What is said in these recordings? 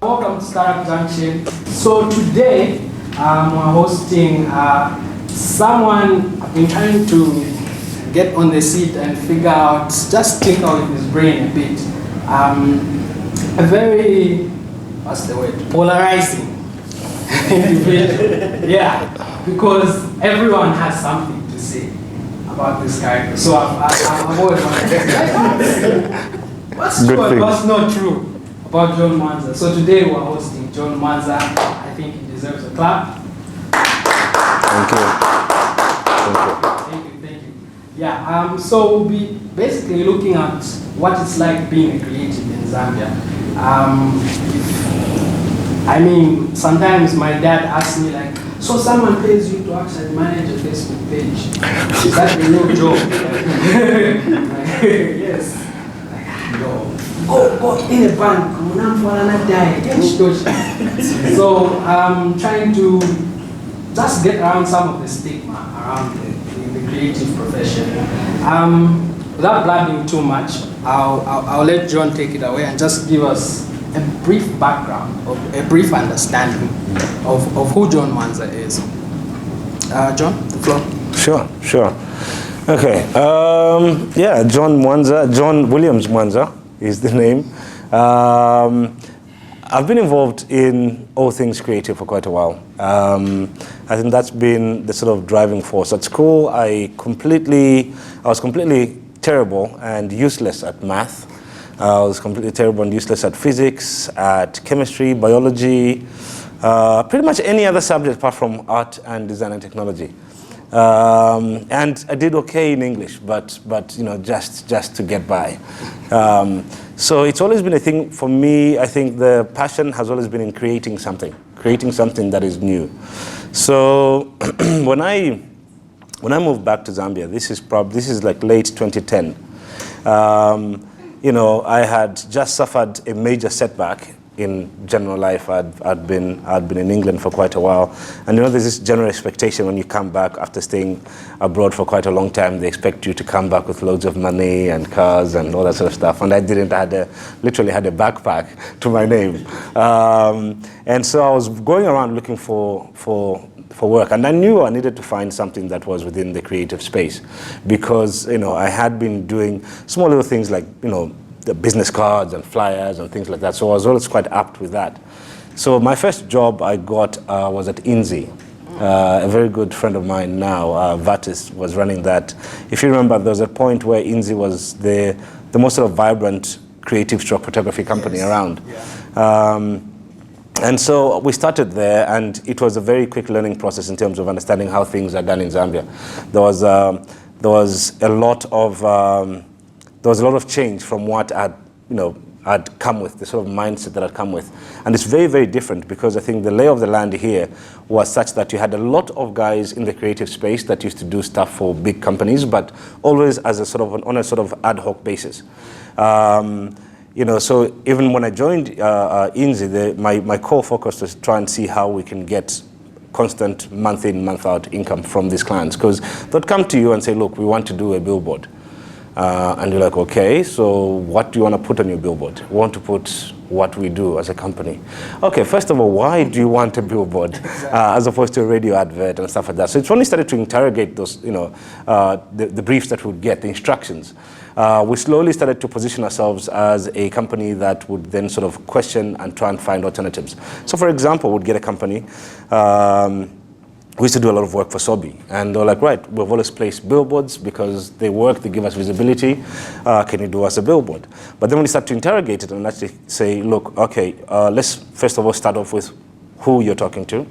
Welcome to Startup Junction. So today we're hosting someone I've been trying to get on the seat and figure out, just think out with his brain a bit. A very, what's the word? Polarising individual. Yeah, because everyone has something to say about this character. So I've always wanted to say, what's true and what's not true about John Mwanza. So today we're hosting John Mwanza. I think he deserves a clap. Thank you. Thank you. Yeah, so we'll be basically looking at what it's like being a creative in Zambia. I mean, sometimes my dad asks me like, so someone pays you to actually manage a Facebook page. Is that a real job? Yes. No. Go in a bank, so I'm trying to just get around some of the stigma around the creative profession. Without blabbing too much, I'll let John take it away and just give us a brief background, a brief understanding of who John Mwanza is. John, the floor. Sure. Okay. Yeah, John Mwanza, John Williams Mwanza is the name. I've been involved in all things creative for quite a while. I think that's been the sort of driving force. At school, I was completely terrible and useless at math. I was completely terrible and useless at physics, at chemistry, biology, pretty much any other subject apart from art and design and technology. And I did okay in English, but you know, just to get by. So it's always been a thing for me. I think the passion has always been in creating something that is new. So when I moved back to Zambia, this is like late 2010. You know, I had just suffered a major setback in general life. I'd been in England for quite a while, and you know, there's this general expectation when you come back after staying abroad for quite a long time. They expect you to come back with loads of money and cars and all that sort of stuff. And I didn't. I literally had a backpack to my name, and so I was going around looking for work, and I knew I needed to find something that was within the creative space, because you know, I had been doing small little things like, you know, the business cards and flyers and things like that. So I was always quite apt with that. So my first job I got was at INZI. A very good friend of mine now, Vatis, was running that. If you remember, there was a point where INZI was the most sort of vibrant creative stroke photography company around. Yeah. And so we started there, and it was a very quick learning process in terms of understanding how things are done in Zambia. There was a lot of change from what I'd come with, the sort of mindset that I'd come with. And it's very, very different, because I think the lay of the land here was such that you had a lot of guys in the creative space that used to do stuff for big companies, but always as on a sort of ad hoc basis. You know, so even when I joined INZI, my core focus was to try and see how we can get constant month in, month out income from these clients, because they'd come to you and say, look, we want to do a billboard. And you're like, okay, so what do you want to put on your billboard? We want to put what we do as a company. Okay, first of all, why do you want a billboard as opposed to a radio advert and stuff like that? So it's only started to interrogate those, you know, the briefs that we would get, the instructions. We slowly started to position ourselves as a company that would then sort of question and try and find alternatives. So for example, we'd get a company, we used to do a lot of work for Sobi, and they were like, right, we've always placed billboards because they work, they give us visibility, can you do us a billboard? But then when you start to interrogate it and actually say, look, okay, let's first of all start off with who you're talking to.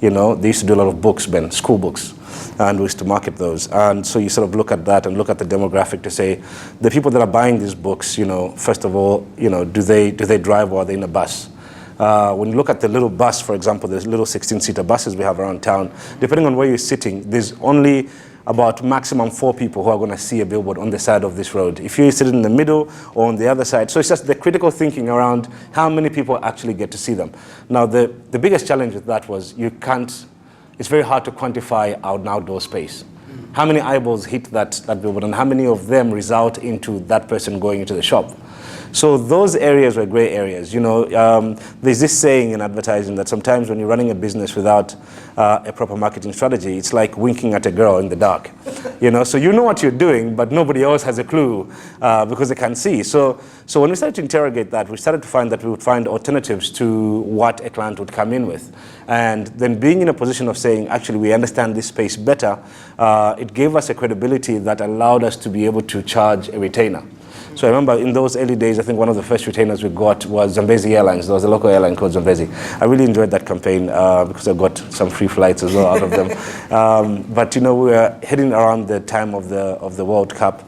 You know, they used to do a lot of books, Ben, school books, and we used to market those. And so you sort of look at that and look at the demographic to say, the people that are buying these books, you know, first of all, you know, do they drive, or are they in a bus? When you look at the little bus, for example, there's little 16-seater buses we have around town. Depending on where you're sitting, there's only about maximum 4 people who are going to see a billboard on the side of this road. If you're sitting in the middle or on the other side. So it's just the critical thinking around how many people actually get to see them. Now, the biggest challenge with that was it's very hard to quantify an outdoor space. How many eyeballs hit that billboard, and how many of them result into that person going into the shop? So those areas were gray areas. You know, there's this saying in advertising that sometimes when you're running a business without a proper marketing strategy, it's like winking at a girl in the dark. You know, so you know what you're doing, but nobody else has a clue because they can't see. So when we started to interrogate that, we started to find that we would find alternatives to what a client would come in with. And then being in a position of saying, actually, we understand this space better, it gave us a credibility that allowed us to be able to charge a retainer. So I remember in those early days, I think one of the first retainers we got was Zambezi Airlines. There was a local airline called Zambezi. I really enjoyed that campaign because I got some free flights as well out of them. But you know, we were heading around the time of the World Cup,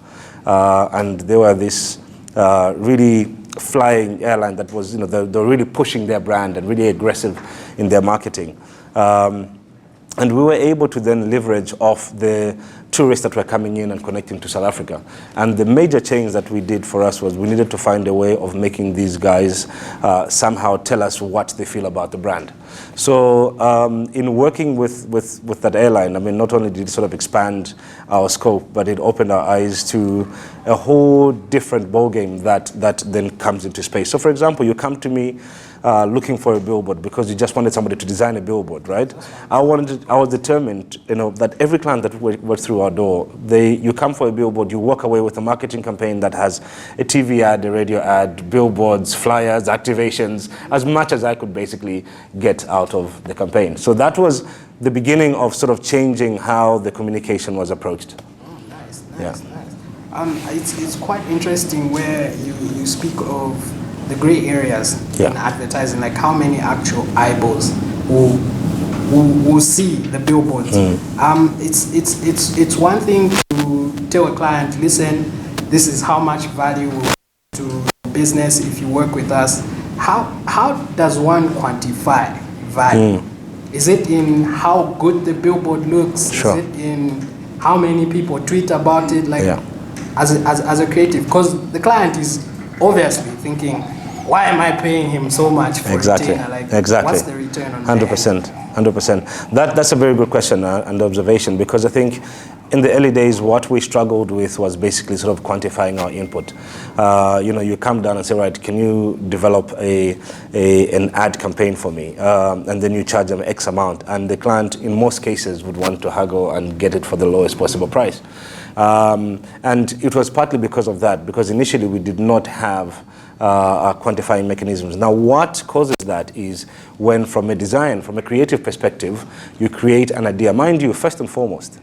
and they were this really flying airline that was, you know, they were really pushing their brand and really aggressive in their marketing. And we were able to then leverage off the tourists that were coming in and connecting to South Africa. And the major change that we did for us was we needed to find a way of making these guys somehow tell us what they feel about the brand. So in working with that airline, I mean, not only did it sort of expand our scope, but it opened our eyes to a whole different ballgame that then comes into space. So for example, you come to me looking for a billboard because you just wanted somebody to design a billboard, right? I was determined, you know, that every client that went through our door, you come for a billboard, you walk away with a marketing campaign that has a TV ad, a radio ad, billboards, flyers, activations, as much as I could basically get out of the campaign. So that was the beginning of sort of changing how the communication was approached. Oh, nice, nice, nice. It's quite interesting where you speak of the gray areas in advertising, like how many actual eyeballs will see the billboards. It's one thing to tell a client, listen, this is how much value will to business if you work with us. How does one quantify value? Is it in how good the billboard looks? Sure. Is it in how many people tweet about it? Like as a creative, because the client is obviously thinking, why am I paying him so much for retainer? Like, what's the return on 100%, 100%. That's a very good question and observation, because I think in the early days, what we struggled with was basically sort of quantifying our input. You know, you come down and say, right, can you develop an ad campaign for me? And then you charge them X amount. And the client, in most cases, would want to haggle and get it for the lowest possible price. And it was partly because of that, because initially we did not have quantifying mechanisms. Now, what causes that is when, from a design, from a creative perspective, you create an idea. Mind you, first and foremost,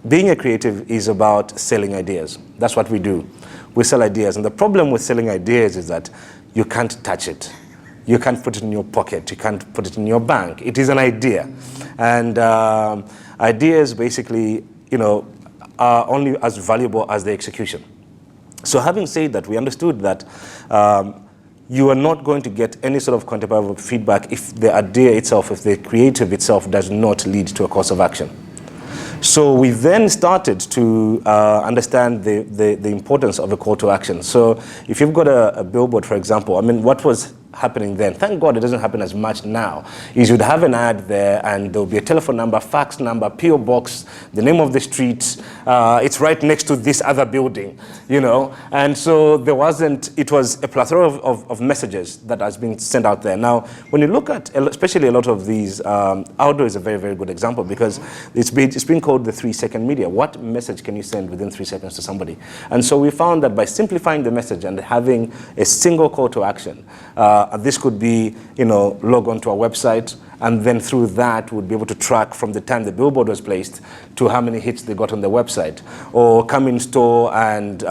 being a creative is about selling ideas. That's what we do. We sell ideas. And the problem with selling ideas is that you can't touch it. You can't put it in your pocket. You can't put it in your bank. It is an idea. And ideas basically, you know, are only as valuable as the execution. So having said that, we understood that you are not going to get any sort of quantifiable feedback if the idea itself, if the creative itself does not lead to a course of action. So we then started to understand the importance of a call to action. So if you've got a billboard, for example, I mean, what was happening then, thank God it doesn't happen as much now, is you'd have an ad there and there'll be a telephone number, fax number, PO box, the name of the street, it's right next to this other building, you know. And so it was a plethora of messages that has been sent out there. Now, when you look at, especially a lot of these, outdoor is a very, very good example, because it's been called the 3-second media. What message can you send within 3 seconds to somebody? And so we found that by simplifying the message and having a single call to action, this could be, you know, log on to our website, and then through that would be able to track from the time the billboard was placed to how many hits they got on the website, or come in store and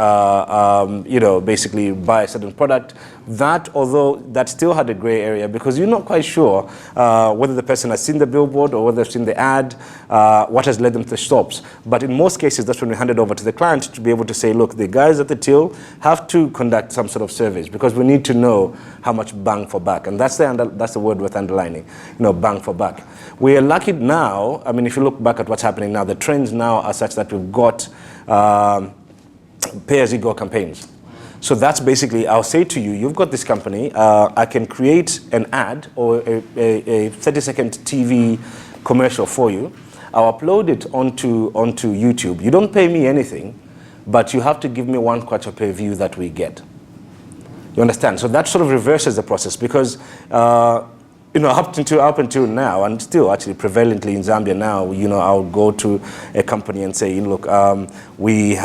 you know, basically buy a certain product. That, although that still had a gray area, because you're not quite sure whether the person has seen the billboard or whether they've seen the ad, what has led them to stops. But in most cases, that's when we hand it over to the client to be able to say, look, the guys at the till have to conduct some sort of surveys, because we need to know how much bang for buck. And that's the word worth underlining, you know, bang for buck. We are lucky now, I mean, if you look back at what's happening now, the trends now are such that we've got pay-as-you-go campaigns. So that's basically, I'll say to you, you've got this company, I can create an ad or a 30-second TV commercial for you. I'll upload it onto YouTube. You don't pay me anything, but you have to give me 1 kwacha per view that we get. You understand? So that sort of reverses the process because, up until now, and still actually prevalently in Zambia now, I'll go to a company and say, look, we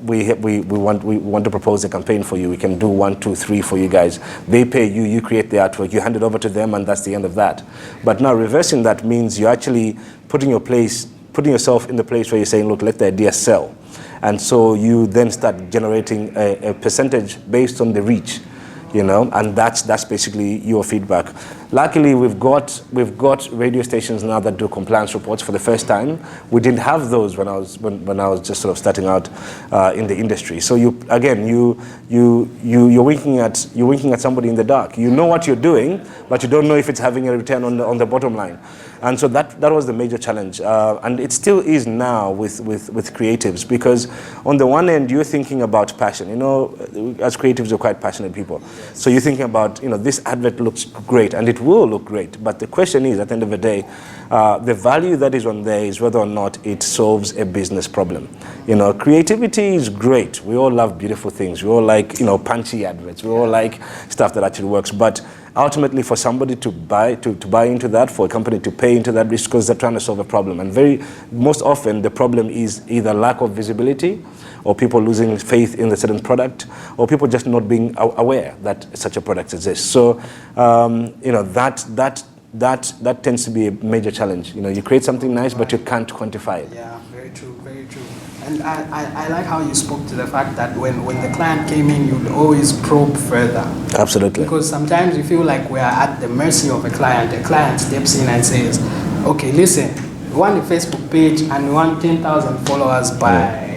want to propose a campaign for you. We can do 1, 2, 3 for you guys. They pay you, you create the artwork, you hand it over to them, and that's the end of that. But now reversing that means you're actually putting yourself in the place where you're saying, look, let the idea sell. And so you then start generating a percentage based on the reach, and that's basically your feedback. Luckily, we've got radio stations now that do compliance reports for the first time. We didn't have those when I was just sort of starting out in the industry. So you're winking at somebody in the dark. You know what you're doing, but you don't know if it's having a return on the bottom line. And so that was the major challenge, and it still is now with creatives, because on the one end you're thinking about passion. As creatives, we're quite passionate people. So you're thinking about, this advert looks great, and it will look great. But the question is, at the end of the day, the value that is on there is whether or not it solves a business problem. Creativity is great. We all love beautiful things. We all like, punchy adverts. We all like stuff that actually works. But ultimately, for somebody to buy into that, for a company to pay into that, it's because they're trying to solve a problem. And most often, the problem is either lack of visibility, or people losing faith in a certain product, or people just not being aware that such a product exists. So, that tends to be a major challenge. You create something nice, but you can't quantify it. Yeah, very true, very true. And I like how you spoke to the fact that when the client came in, you'd always probe further. Absolutely. Because sometimes we feel like we are at the mercy of a client. The client steps in and says, okay, listen, we want a Facebook page and we want 10,000 followers by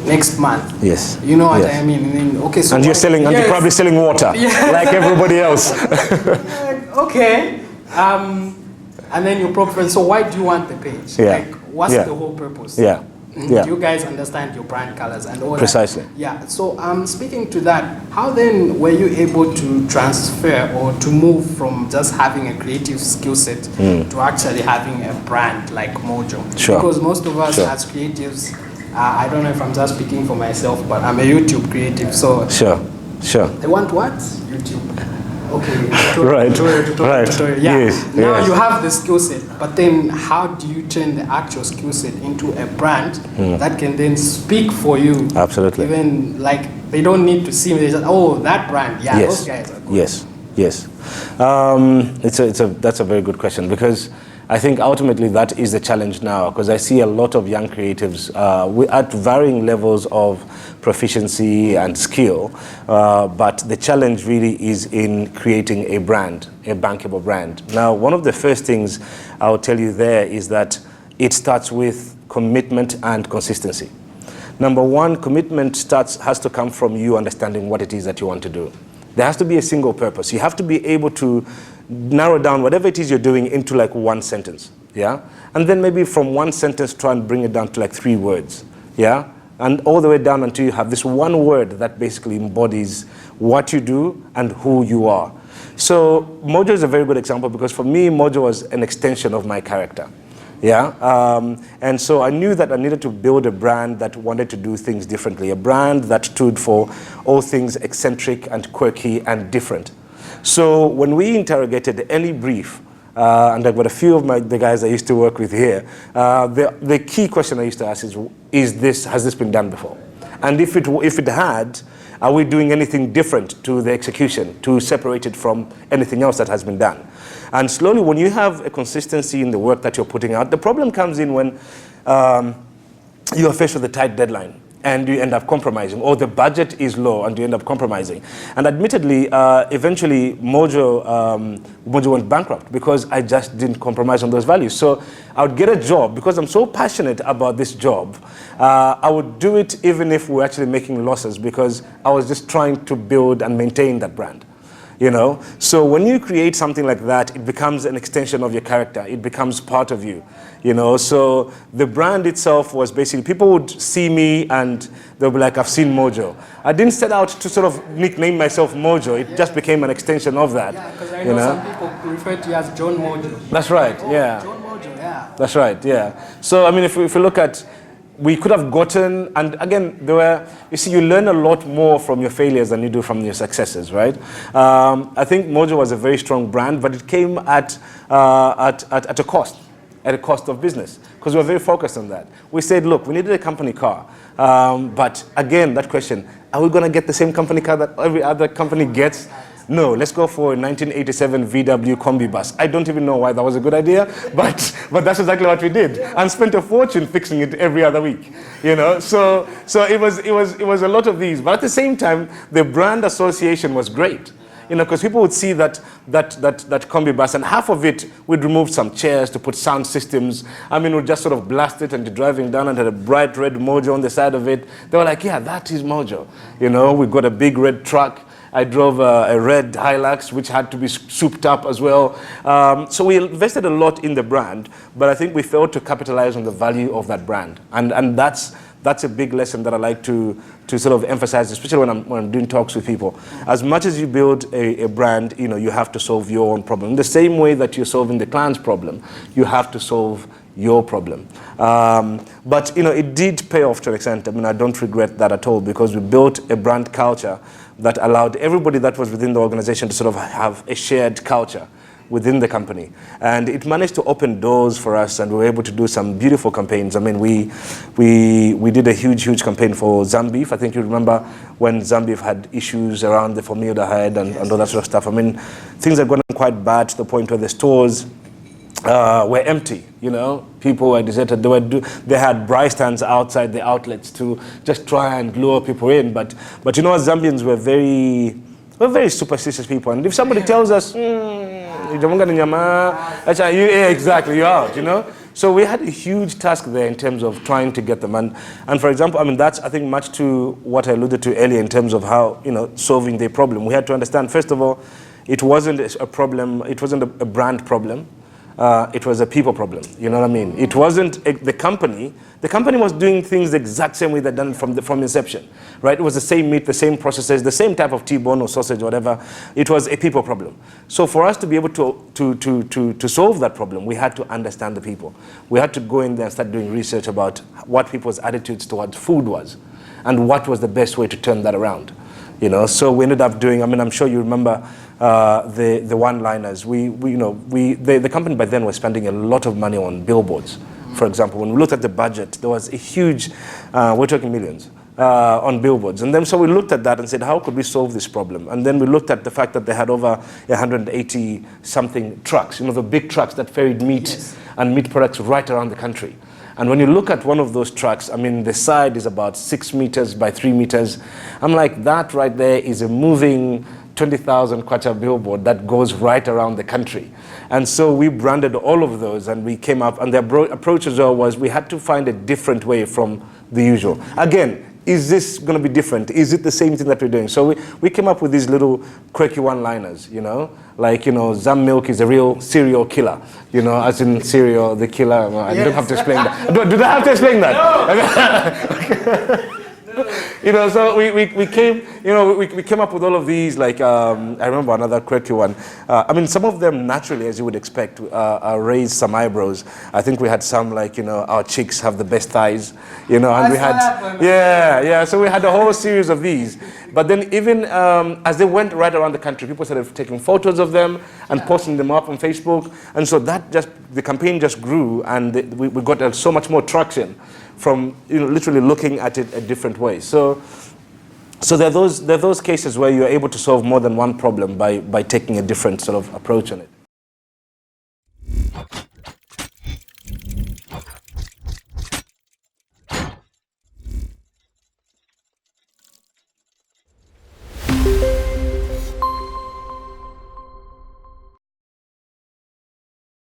next month. Yes. You know what I mean? And then, okay, so and you're selling, and you're probably selling water, like everybody else. Okay. And then you probe further. So why do you want the page? Yeah. Like, what's the whole purpose? Yeah. Yeah. Do you guys understand your brand colors and all Precisely. that? Yeah. So speaking to that, how then were you able to transfer or to move from just having a creative skill set to actually having a brand like Mojo? Sure. Because most of us as creatives, I don't know if I'm just speaking for myself, but I'm a YouTube creative, so Sure. I want what? YouTube. Okay. Right. Yeah. Yes. Now you have the skill set, but then how do you turn the actual skill set into a brand that can then speak for you? Absolutely. Even like they don't need to see me. They just, oh, that brand. Yeah, those guys are good. Yes. That's a very good question, because I think ultimately that is the challenge now, because I see a lot of young creatives at varying levels of proficiency and skill, but the challenge really is in creating a brand, a bankable brand. Now, one of the first things I'll tell you there is that it starts with commitment and consistency. Number one, commitment has to come from you understanding what it is that you want to do. There has to be a single purpose. You have to be able to narrow down whatever it is you're doing into like one sentence, yeah? And then maybe from one sentence try and bring it down to like 3 words, yeah? And all the way down until you have this one word that basically embodies what you do and who you are. So Mojo is a very good example, because for me, Mojo was an extension of my character. Yeah, and so I knew that I needed to build a brand that wanted to do things differently, a brand that stood for all things eccentric and quirky and different. So when we interrogated any brief, and I've got a few of the guys I used to work with here, the key question I used to ask is has this been done before? And if it had, are we doing anything different to the execution to separate it from anything else that has been done? And slowly, when you have a consistency in the work that you're putting out, the problem comes in when you are faced with a tight deadline and you end up compromising, or the budget is low and you end up compromising. And admittedly, eventually Mojo went bankrupt because I just didn't compromise on those values. So I would get a job because I'm so passionate about this job. I would do it even if we're actually making losses, because I was just trying to build and maintain that brand. So when you create something like that, it becomes an extension of your character. It becomes part of you, So the brand itself was basically, people would see me and they'll be like, I've seen Mojo. I didn't set out to sort of nickname myself Mojo. It just became an extension of that. Yeah, because I know some people refer to you as John Mojo. That's right, yeah. John Mojo, yeah. That's right, yeah. So, I mean, if we look at we could have gotten, and again, you see, you learn a lot more from your failures than you do from your successes, right? I think Mojo was a very strong brand, but it came at a cost of business, because we were very focused on that. We said, look, we needed a company car, but again, that question, are we going to get the same company car that every other company gets? No, let's go for a 1987 VW Combi bus. I don't even know why that was a good idea, but that's exactly what we did, and spent a fortune fixing it every other week. You know, so it was a lot of these, but at the same time, the brand association was great. You know, because people would see that Combi bus, and half of it we'd remove some chairs to put sound systems. I mean, we'd just sort of blast it, and you're driving down and had a bright red Mojo on the side of it. They were like, yeah, that is Mojo. You know, we got a big red truck. I drove a red Hilux, which had to be souped up as well. So we invested a lot in the brand, but I think we failed to capitalize on the value of that brand. And that's a big lesson that I like to sort of emphasize, especially when I'm doing talks with people. As much as you build a brand, you know, you have to solve your own problem. In the same way that you're solving the client's problem, you have to solve your problem. But, you know, it did pay off to an extent. I mean, I don't regret that at all, because we built a brand culture that allowed everybody that was within the organization to sort of have a shared culture within the company. And it managed to open doors for us, and we were able to do some beautiful campaigns. I mean, we did a huge campaign for Zambia. I think you remember when Zambia had issues around the formaldehyde and all that sort of stuff. I mean, things had gotten quite bad to the point where the stores were empty. You know, people were deserted. They had braai stands outside the outlets to just try and lure people in. But you know, Zambians were very superstitious people. And if somebody tells us, yeah, exactly, you're out. You know. So we had a huge task there in terms of trying to get them. And for example, I mean, that's, I think, much to what I alluded to earlier in terms of how, you know, solving the problem. We had to understand, first of all, it wasn't a problem. It wasn't a brand problem. It was a people problem, you know what I mean? It wasn't the company. The company was doing things the exact same way they'd done from inception, right? It was the same meat, the same processes, the same type of T-bone or sausage or whatever. It was a people problem. So for us to be able to solve that problem, we had to understand the people. We had to go in there and start doing research about what people's attitudes towards food was, and what was the best way to turn that around. You know, so we ended up doing, I mean, I'm sure you remember the one-liners. The company by then was spending a lot of money on billboards. For example, when we looked at the budget, there was a huge, we're talking millions, on billboards. And then so we looked at that and said, how could we solve this problem? And then we looked at the fact that they had over 180 something trucks, you know, the big trucks that ferried meat and meat products right around the country. And when you look at one of those trucks, I mean, the side is about 6 meters by 3 meters. I'm like, that right there is a moving 20,000 kwacha billboard that goes right around the country. And so we branded all of those, and we came up, and the approach as well was we had to find a different way from the usual. Again, is this going to be different? Is it the same thing that we're doing? So we came up with these little quirky one-liners, you know, like, you know, Zam milk is a real serial killer, you know, as in serial, the killer. I don't have to explain that. Do I have to explain that? No. You know, so we came, you know, we came up with all of these, like, I remember another quirky one. I mean, some of them naturally, as you would expect, raised some eyebrows. I think we had some, like, you know, our chicks have the best thighs, you know, and we had, so we had a whole series of these. But then even as they went right around the country, people started taking photos of them and posting them up on Facebook. And so the campaign just grew, and we got so much more traction from, you know, literally looking at it a different way. So there are those cases where you're able to solve more than one problem by taking a different sort of approach on it.